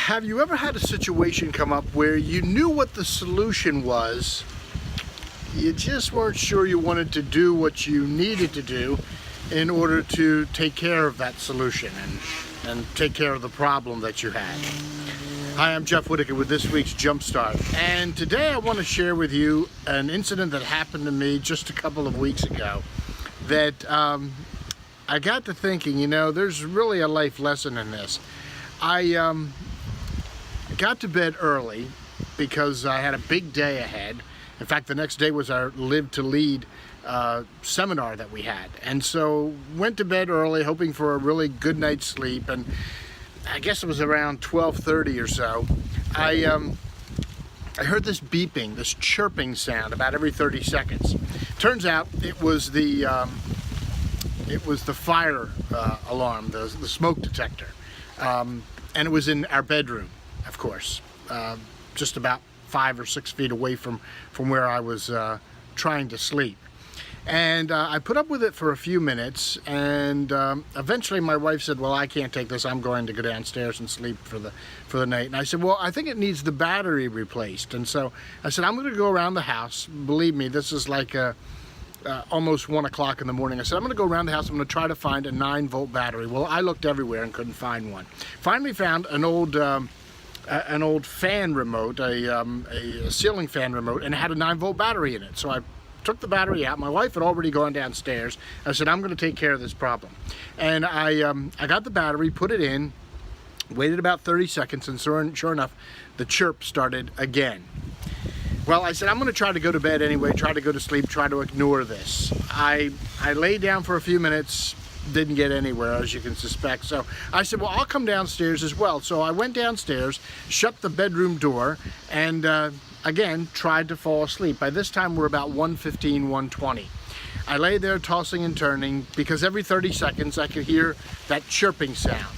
Have you ever had a situation come up where you knew what the solution was, you just weren't sure you wanted to do what you needed to do in order to take care of that solution and take care of the problem that you had? Hi, I'm Jeff Whitaker with this week's Jumpstart, and today I want to share with you an incident that happened to me just a couple of weeks ago that I got to thinking, you know, there's really a life lesson in this. I got to bed early because I had a big day ahead. In fact, the next day was our Live to Lead seminar that we had. And so went to bed early hoping for a really good night's sleep. And I guess it was around 12:30 or so. I heard this beeping, this chirping sound about every 30 seconds. Turns out it was the fire alarm, the smoke detector. And it was in our bedroom, of course, just about 5 or 6 feet away from where I was trying to sleep. And I put up with it for a few minutes, and eventually my wife said, well, I can't take this, I'm going to go downstairs and sleep for the night. And I said, well, I think it needs the battery replaced. And so I said, I'm going to go around the house. Believe me, this is like almost 1 o'clock in the morning. I said, I'm going to go around the house, I'm going to try to find a 9-volt battery. Well, I looked everywhere and couldn't find one. Finally found an old fan remote, a ceiling fan remote, and it had a 9-volt battery in it. So I took the battery out. My wife had already gone downstairs. I said, I'm going to take care of this problem. And I got the battery, put it in, waited about 30 seconds, and sure enough, the chirp started again. Well, I said, I'm going to try to go to bed anyway, try to go to sleep, try to ignore this. I lay down for a few minutes, didn't get anywhere, as you can suspect. So I said, well, I'll come downstairs as well. So I went downstairs, shut the bedroom door, and again, tried to fall asleep. By this time, we're about 1:15, 1:20. I lay there tossing and turning because every 30 seconds I could hear that chirping sound.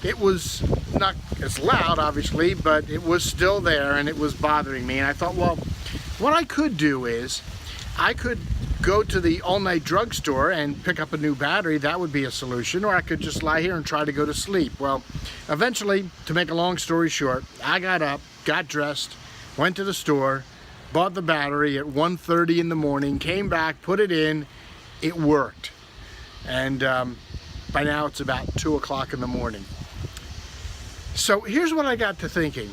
It was not as loud, obviously, but it was still there and it was bothering me. And I thought, well, what I could do is I could go to the all-night drugstore and pick up a new battery. That would be a solution. Or I could just lie here and try to go to sleep. Well, eventually, to make a long story short, I got up, got dressed, went to the store, bought the battery at 1:30 in the morning, came back, put it in, it worked. And by now it's about 2 o'clock in the morning. So here's what I got to thinking.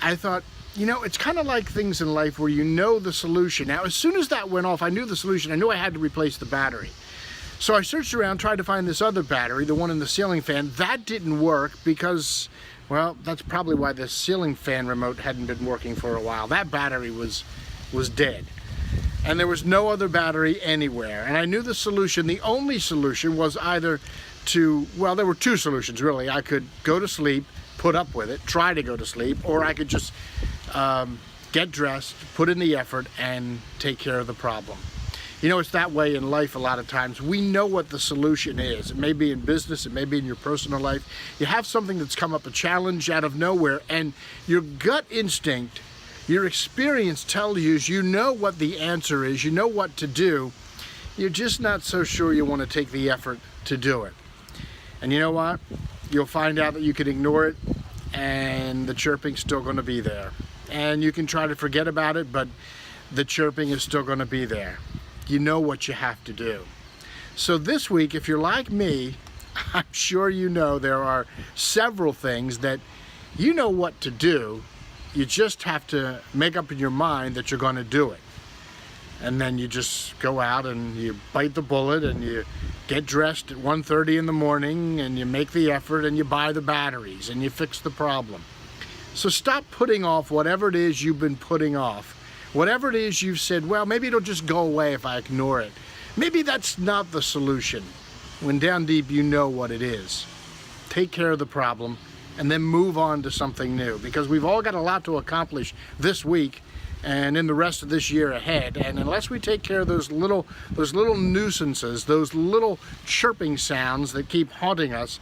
I thought, you know, it's kind of like things in life where you know the solution. Now, as soon as that went off, I knew the solution. I knew I had to replace the battery. So I searched around, tried to find this other battery, the one in the ceiling fan. That didn't work because, well, that's probably why the ceiling fan remote hadn't been working for a while. That battery was dead. And there was no other battery anywhere. And I knew the solution, the only solution was either to, well, there were two solutions really. I could go to sleep, put up with it, try to go to sleep, or I could just get dressed, put in the effort, and take care of the problem. You know, it's that way in life a lot of times. We know what the solution is. It may be in business, it may be in your personal life. You have something that's come up, a challenge out of nowhere, and your gut instinct, your experience tells you know what the answer is, you know what to do. You're just not so sure you want to take the effort to do it. And you know what? You'll find out that you can ignore it and the chirping's still going to be there. And you can try to forget about it, but the chirping is still going to be there. You know what you have to do. So this week, if you're like me, I'm sure you know there are several things that you know what to do. You just have to make up in your mind that you're going to do it. And then you just go out and you bite the bullet and you get dressed at 1:30 in the morning and you make the effort and you buy the batteries and you fix the problem. So stop putting off whatever it is you've been putting off. Whatever it is you've said, well, maybe it'll just go away if I ignore it. Maybe that's not the solution. When down deep you know what it is. Take care of the problem and then move on to something new, because we've all got a lot to accomplish this week and in the rest of this year ahead. And unless we take care of those little nuisances, those little chirping sounds that keep haunting us,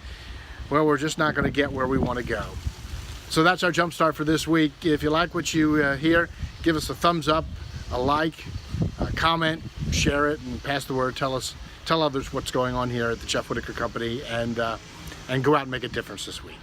well, we're just not going to get where we want to go. So that's our Jumpstart for this week. If you like what you hear, give us a thumbs up, a like, a comment, share it, and pass the word. Tell others what's going on here at the Jeff Whitaker Company, and go out and make a difference this week.